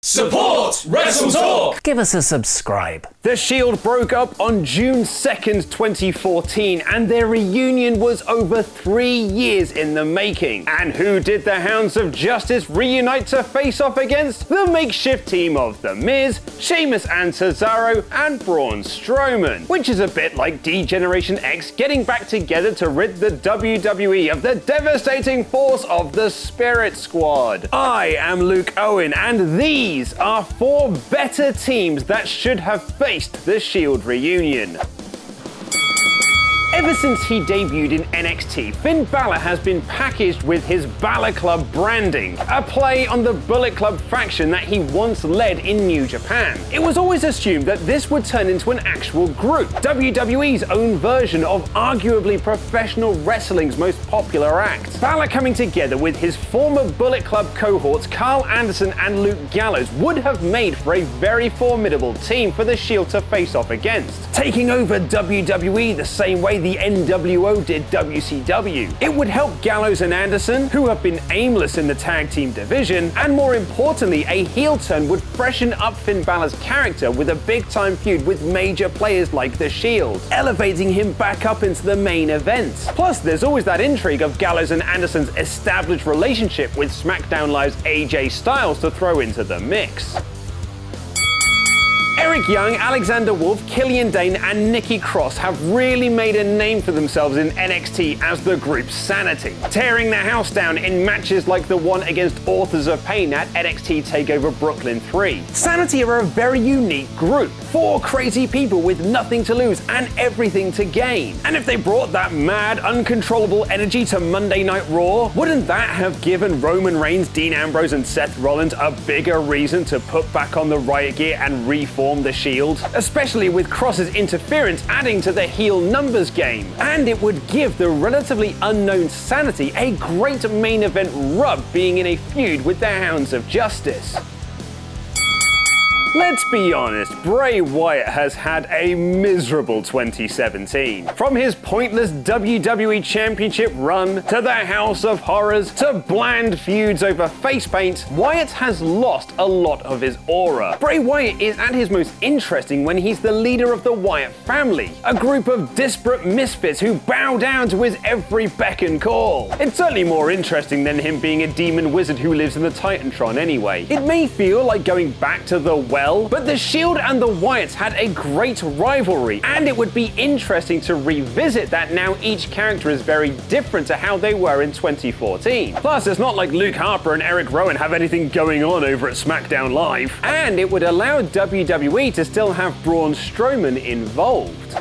Support WrestleTalk! Give us a subscribe. The Shield broke up on June 2nd, 2014, and their reunion was over 3 years in the making. And who did the Hounds of Justice reunite to face off against? The makeshift team of The Miz, Sheamus and Cesaro, and Braun Strowman. Which is a bit like D-Generation X getting back together to rid the WWE of the devastating force of the Spirit Squad. I am Luke Owen, and these are 4 better teams that should have faced the Shield reunion. Ever since he debuted in NXT, Finn Balor has been packaged with his Balor Club branding, a play on the Bullet Club faction that he once led in New Japan. It was always assumed that this would turn into an actual group, WWE's own version of arguably professional wrestling's most popular act. Balor coming together with his former Bullet Club cohorts Carl Anderson and Luke Gallows would have made for a very formidable team for the Shield to face off against, taking over WWE the same way the NWO did WCW. It would help Gallows and Anderson, who have been aimless in the tag team division, and more importantly, a heel turn would freshen up Finn Balor's character with a big-time feud with major players like The Shield, elevating him back up into the main event. Plus, there's always that intrigue of Gallows and Anderson's established relationship with SmackDown Live's AJ Styles to throw into the mix. Eric Young, Alexander Wolf, Killian Dane, and Nikki Cross have really made a name for themselves in NXT as the group Sanity, tearing the house down in matches like the one against Authors of Pain at NXT TakeOver Brooklyn 3. Sanity are a very unique group, 4 crazy people with nothing to lose and everything to gain. And if they brought that mad, uncontrollable energy to Monday Night Raw, wouldn't that have given Roman Reigns, Dean Ambrose, and Seth Rollins a bigger reason to put back on the riot gear and reform the Shield, especially with Cross's interference adding to the heel numbers game? And it would give the relatively unknown Sanity a great main event rub being in a feud with the Hounds of Justice. Let's be honest, Bray Wyatt has had a miserable 2017. From his pointless WWE Championship run, to the House of Horrors, to bland feuds over face paint, Wyatt has lost a lot of his aura. Bray Wyatt is at his most interesting when he's the leader of the Wyatt family, a group of disparate misfits who bow down to his every beck and call. It's certainly more interesting than him being a demon wizard who lives in the Titantron anyway. It may feel like going back to the well, but the Shield and the Wyatts had a great rivalry, and it would be interesting to revisit that now each character is very different to how they were in 2014. Plus, it's not like Luke Harper and Eric Rowan have anything going on over at SmackDown Live, and it would allow WWE to still have Braun Strowman involved.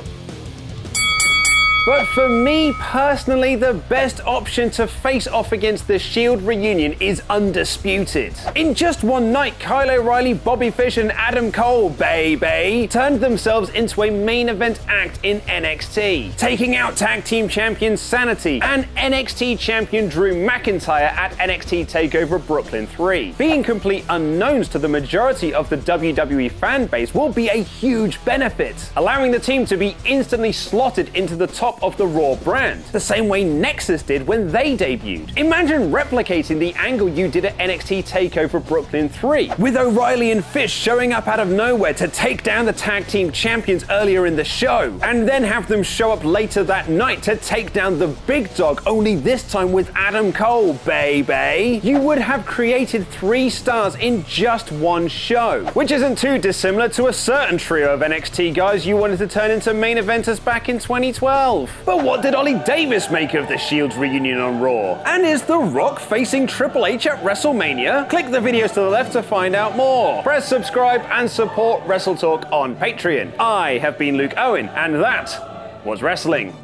But for me personally, the best option to face off against the Shield reunion is undisputed. In just one night, Kyle O'Reilly, Bobby Fish, and Adam Cole, baby, turned themselves into a main event act in NXT, taking out tag team champion Sanity and NXT champion Drew McIntyre at NXT TakeOver Brooklyn 3. Being complete unknowns to the majority of the WWE fan base will be a huge benefit, allowing the team to be instantly slotted into the top of the Raw brand, the same way Nexus did when they debuted. Imagine replicating the angle you did at NXT TakeOver Brooklyn 3, with O'Reilly and Fish showing up out of nowhere to take down the tag team champions earlier in the show, and then have them show up later that night to take down the big dog, only this time with Adam Cole, baby. You would have created 3 stars in just one show, which isn't too dissimilar to a certain trio of NXT guys you wanted to turn into main eventers back in 2012. But what did Ollie Davis make of the Shield's reunion on Raw? And is The Rock facing Triple H at WrestleMania? Click the videos to the left to find out more. Press subscribe and support WrestleTalk on Patreon. I have been Luke Owen, and that was wrestling.